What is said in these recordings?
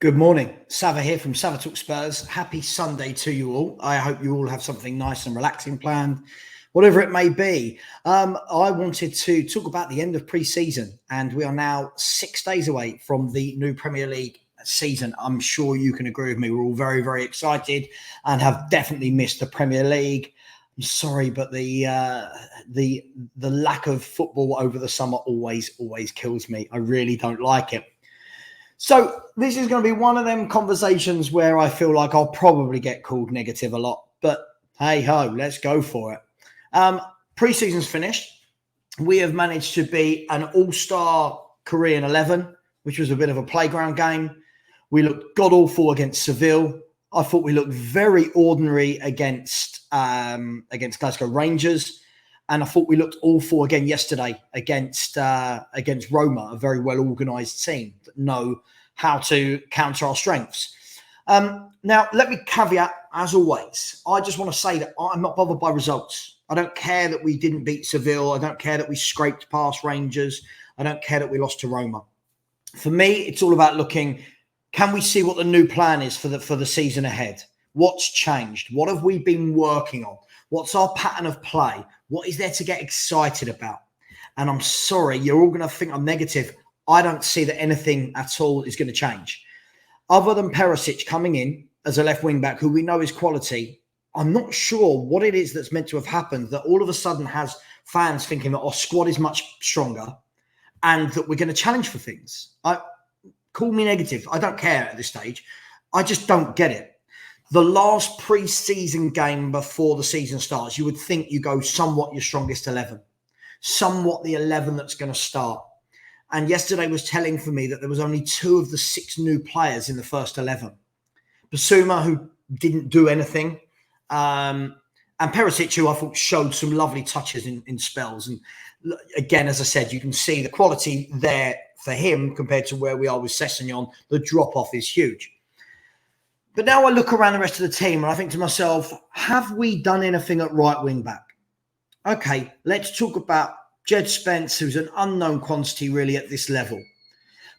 Good morning. Savva here from Savva Talk Spurs. Happy Sunday to you all. I hope you all have something nice and relaxing planned, whatever it may be. I wanted to talk about the end of pre-season, and we are now 6 days away from the new Premier League season. I'm sure you can agree with me. We're all very, very excited and have definitely missed the Premier League. I'm sorry, but the lack of football over the summer always kills me. I really don't like it. So this is going to be one of them conversations where I feel like I'll probably get called negative a lot, but hey ho, let's go for it. Pre-season's finished. We have managed to be an all-star Korean 11, which was a bit of a playground game. We looked god-awful against Seville. I thought we looked very ordinary against Glasgow Rangers. And I thought we looked awful again yesterday against Roma, a very well-organised team that know how to counter our strengths. Now, let me caveat, as always, I just want to say that I'm not bothered by results. I don't care that we didn't beat Seville. I don't care that we scraped past Rangers. I don't care that we lost to Roma. For me, it's all about looking, can we see what the new plan is for the season ahead? What's changed? What have we been working on? What's our pattern of play? What is there to get excited about? And I'm sorry, you're all going to think I'm negative. I don't see that anything at all is going to change. Other than Perisic coming in as a left wing back, who we know is quality, I'm not sure what it is that's meant to have happened that all of a sudden has fans thinking that our squad is much stronger and that we're going to challenge for things. Call me negative. I don't care at this stage. I just don't get it. The last pre-season game before the season starts, you would think you go somewhat your strongest 11, somewhat the 11 that's going to start. And yesterday was telling for me that there was only 2 of the 6 new players in the first 11. Basuma, who didn't do anything, and Perisic, who I thought showed some lovely touches in spells. And again, as I said, you can see the quality there for him compared to where we are with Sessegnon. The drop-off is huge. But now I look around the rest of the team and I think to myself, have we done anything at right wing back? Okay, let's talk about Jed Spence, who's an unknown quantity really at this level.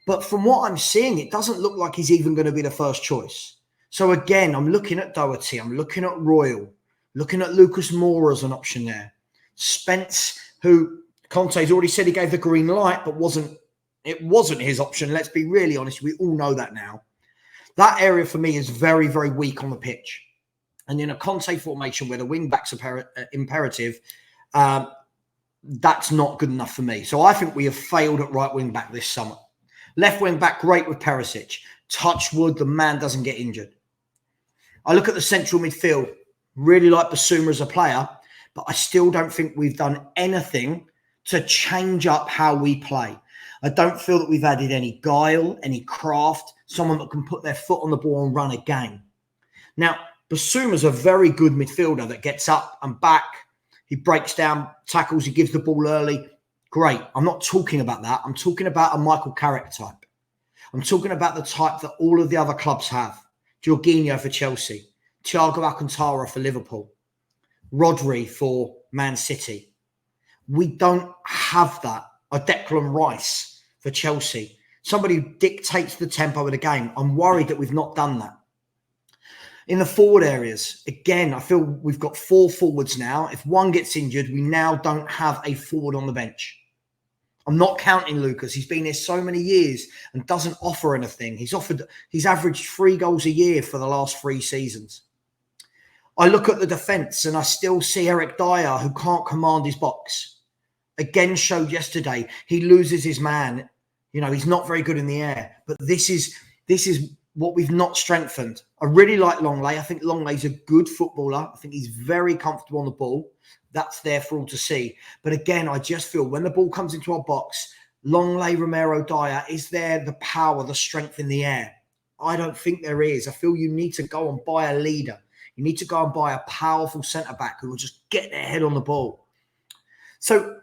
But from what I'm seeing, it doesn't look like he's even going to be the first choice. So again, I'm looking at Doherty, I'm looking at Royal, looking at Lucas Moura as an option there. Spence, who Conte's already said he gave the green light, but it wasn't his option. Let's be really honest. We all know that now. That area for me is very, very weak on the pitch. And in a Conte formation where the wing backs are imperative, that's not good enough for me. So I think we have failed at right wing back this summer. Left wing back, great with Perisic. Touch wood, the man doesn't get injured. I look at the central midfield, really like Basuma as a player, but I still don't think we've done anything to change up how we play. I don't feel that we've added any guile, any craft, someone that can put their foot on the ball and run a game. Now, Basuma's a very good midfielder that gets up and back. He breaks down tackles. He gives the ball early. Great. I'm not talking about that. I'm talking about a Michael Carrick type. I'm talking about the type that all of the other clubs have. Jorginho for Chelsea. Thiago Alcantara for Liverpool. Rodri for Man City. We don't have that. A Declan Rice for Chelsea. Somebody who dictates the tempo of the game. I'm worried that we've not done that. In the forward areas, again, I feel we've got 4 forwards now. If one gets injured, we now don't have a forward on the bench. I'm not counting Lucas. He's been here so many years and doesn't offer anything. He's averaged 3 goals a year for the last 3 seasons. I look at the defence and I still see Eric Dyer, who can't command his box. Again, showed yesterday, he loses his man. You know, he's not very good in the air. But this is what we've not strengthened. I really like Longley. I think Longley's a good footballer. I think he's very comfortable on the ball. That's there for all to see. But again, I just feel when the ball comes into our box, Longley, Romero, Dyer, is there the power, the strength in the air? I don't think there is. I feel you need to go and buy a leader. You need to go and buy a powerful centre-back who will just get their head on the ball. So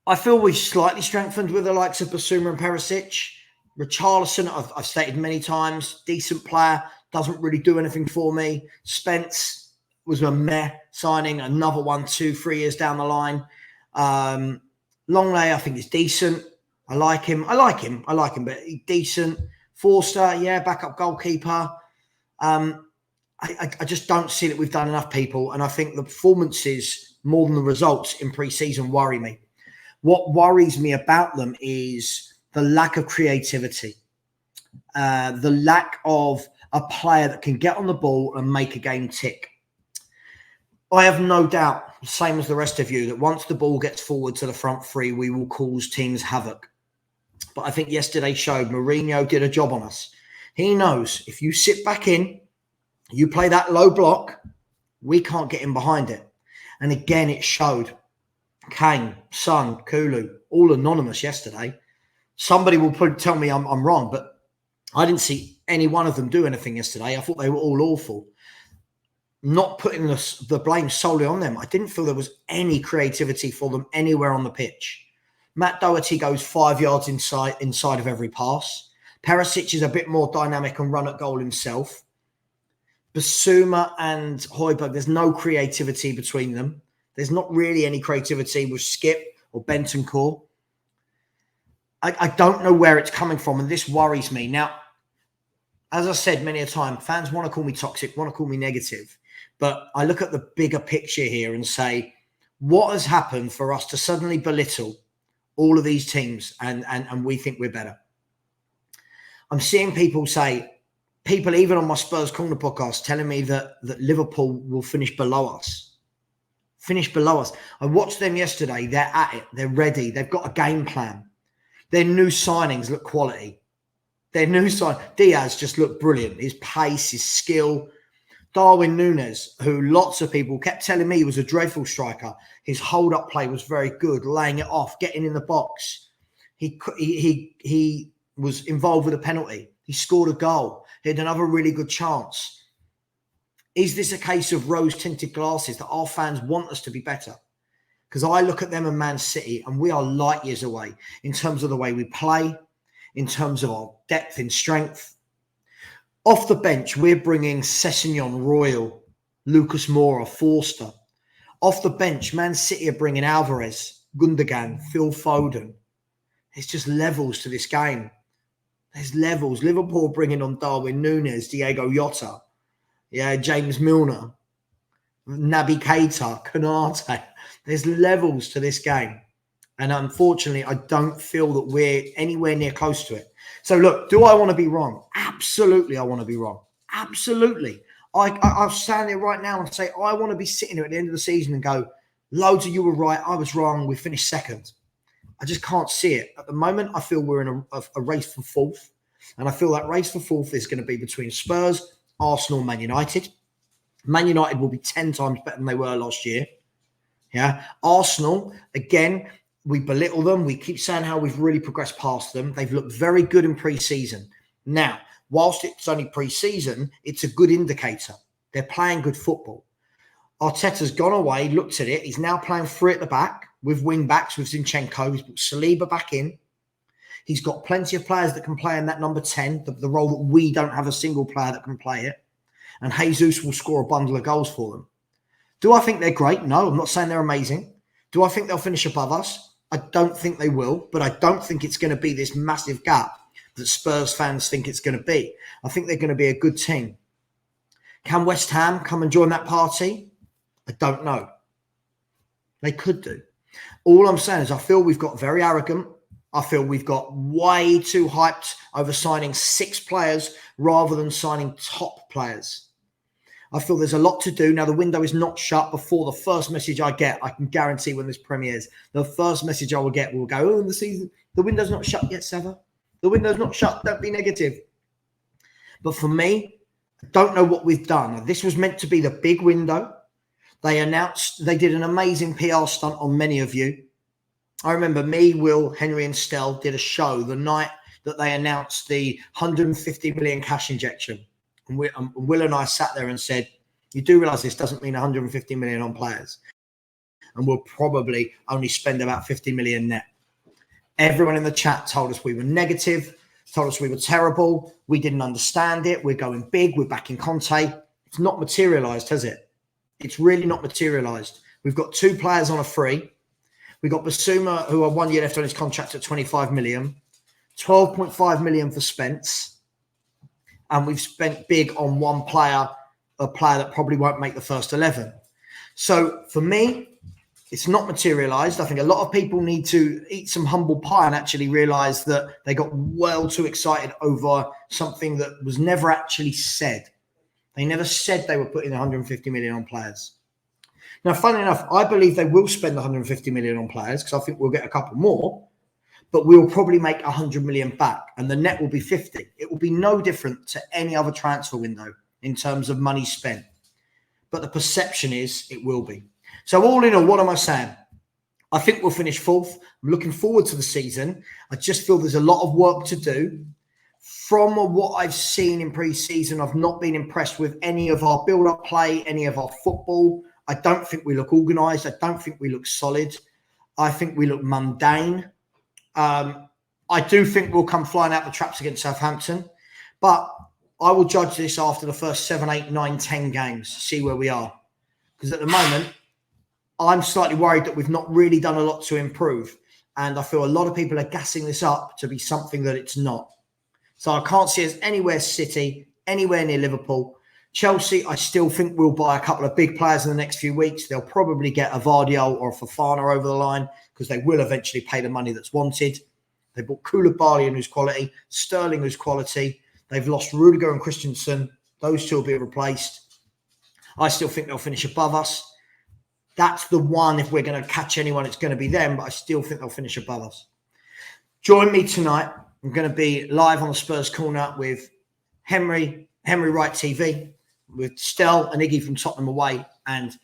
I feel we've slightly strengthened with the likes of Basuma and Perisic. Richarlison, I've stated many times, decent player, doesn't really do anything for me. Spence was a meh signing, another one 2-3 years down the line. Longley, I think, is decent. I like him, but he's decent. Forster, yeah, backup goalkeeper. I just don't see that we've done enough, people. And I think the performances, more than the results in pre-season, worry me. What worries me about them is the lack of creativity, the lack of a player that can get on the ball and make a game tick. I have no doubt, same as the rest of you, that once the ball gets forward to the front three, we will cause teams havoc. But I think yesterday showed Mourinho did a job on us. He knows if you sit back in, you play that low block, we can't get in behind it. And again, it showed. Kane, Son, Kulu, all anonymous yesterday. Somebody will tell me I'm wrong, but I didn't see any one of them do anything yesterday. I thought they were all awful. Not putting the blame solely on them. I didn't feel there was any creativity for them anywhere on the pitch. Matt Doherty goes 5 yards inside of every pass. Perisic is a bit more dynamic and run at goal himself. Basuma and Højbjerg, there's no creativity between them. There's not really any creativity with Skip or Bentancur. I don't know where it's coming from, and this worries me. Now, as I said many a time, fans want to call me toxic, want to call me negative. But I look at the bigger picture here and say, what has happened for us to suddenly belittle all of these teams and we think we're better? I'm seeing people even on my Spurs Corner podcast, telling me that Liverpool will finish below us. I watched them yesterday. They're at it. They're ready. They've got a game plan. Their new signings look quality. Diaz just looked brilliant. His pace, his skill. Darwin Núñez, who lots of people kept telling me was a dreadful striker. His hold-up play was very good, laying it off, getting in the box. He was involved with a penalty. He scored a goal. He had another really good chance. Is this a case of rose-tinted glasses that our fans want us to be better? Because I look at them and Man City, and we are light years away in terms of the way we play, in terms of our depth and strength. Off the bench, we're bringing Sessegnon, Royal, Lucas Moura, Forster. Off the bench, Man City are bringing Alvarez, Gundogan, Phil Foden. There's just levels to this game. There's levels. Liverpool bringing on Darwin Núñez, Diego Jota, James Milner, Naby Keita, Konate. There's levels to this game. And unfortunately, I don't feel that we're anywhere near close to it. So look, do I want to be wrong? Absolutely, I want to be wrong. Absolutely. I'll stand here right now and say, I want to be sitting here at the end of the season and go, loads of you were right, I was wrong, we finished second. I just can't see it. At the moment, I feel we're in a race for fourth. And I feel that race for fourth is going to be between Spurs, Arsenal, Man United. Man United will be 10 times better than they were last year. Yeah. Arsenal, again, we belittle them. We keep saying how we've really progressed past them. They've looked very good in pre-season. Now, whilst it's only pre-season, it's a good indicator. They're playing good football. Arteta's gone away, looked at it. He's now playing three at the back with wing-backs, with Zinchenko. He's put Saliba back in. He's got plenty of players that can play in that number 10, the role that we don't have a single player that can play it. And Jesus will score a bundle of goals for them. Do I think they're great? No, I'm not saying they're amazing. Do I think they'll finish above us? I don't think they will, but I don't think it's going to be this massive gap that Spurs fans think it's going to be. I think they're going to be a good team. Can West Ham come and join that party? I don't know. They could do. All I'm saying is I feel we've got very arrogant. I feel we've got way too hyped over signing 6 players rather than signing top players. I feel there's a lot to do. Now, the window is not shut. Before the first message I get, I can guarantee when this premieres, the first message I will get will go, oh, the window's not shut yet, Savva. The window's not shut. Don't be negative. But for me, I don't know what we've done. Now, this was meant to be the big window. They did an amazing PR stunt on many of you. I remember me, Will, Henry and Stell did a show the night that they announced the 150 million cash injection. And Will and I sat there and said, you do realise this doesn't mean 150 million on players. And we'll probably only spend about 50 million net. Everyone in the chat told us we were negative, told us we were terrible. We didn't understand it. We're going big. We're backing Conte. It's not materialised, has it? It's really not materialised. We've got 2 players on a free. We've got Basuma, who are 1 year left on his contract at 25 million. 12.5 million for Spence. and we've spent big on one player, a player that probably won't make the first 11. So for me, it's not materialised. I think a lot of people need to eat some humble pie and actually realise that they got well too excited over something that was never actually said. They never said they were putting 150 million on players. Now, funnily enough, I believe they will spend 150 million on players because I think we'll get a couple more, but we'll probably make 100 million back and the net will be 50. It will be no different to any other transfer window in terms of money spent. But the perception is it will be. So all in all, what am I saying? I think we'll finish fourth. I'm looking forward to the season. I just feel there's a lot of work to do. From what I've seen in pre-season, I've not been impressed with any of our build-up play, any of our football. I don't think we look organised. I don't think we look solid. I think we look mundane. I do think we'll come flying out the traps against Southampton. But I will judge this after the first 7, 8, 9, 10 games, see where we are. Because at the moment, I'm slightly worried that we've not really done a lot to improve. And I feel a lot of people are gassing this up to be something that it's not. So I can't see us anywhere City, anywhere near Liverpool. Chelsea, I still think we'll buy a couple of big players in the next few weeks. They'll probably get a Vardiol or a Fofana over the line because they will eventually pay the money that's wanted. They bought Koulibaly in whose quality, Sterling whose quality. They've lost Rudiger and Christensen. Those two will be replaced. I still think they'll finish above us. That's the one, if we're going to catch anyone, it's going to be them, but I still think they'll finish above us. Join me tonight. I'm going to be live on the Spurs Corner with Henry Wright TV, with Stel and Iggy from Tottenham Away, and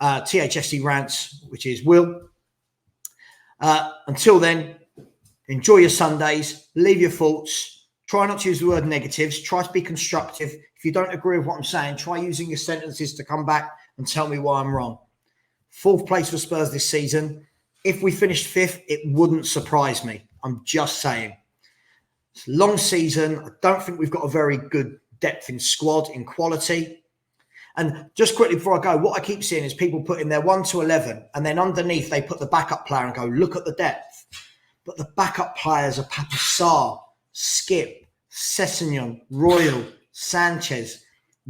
THFC Rants, which is Will. Until then, enjoy your Sundays, leave your thoughts, try not to use the word negatives, try to be constructive. If you don't agree with what I'm saying, try using your sentences to come back and tell me why I'm wrong. 4th place for Spurs this season. If we finished 5th, it wouldn't surprise me. I'm just saying. It's a long season. I don't think we've got a very good depth in squad, in quality. And just quickly before I go, what I keep seeing is people putting their 1 to 11 and then underneath they put the backup player and go, look at the depth. But the backup players are Papa Sarr, Skip, Sessegnon, Royal, Sanchez,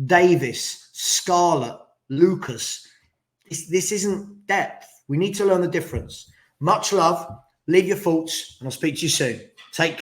Davis, Scarlett, Lucas. This isn't depth. We need to learn the difference. Much love. Leave your thoughts and I'll speak to you soon. Take care.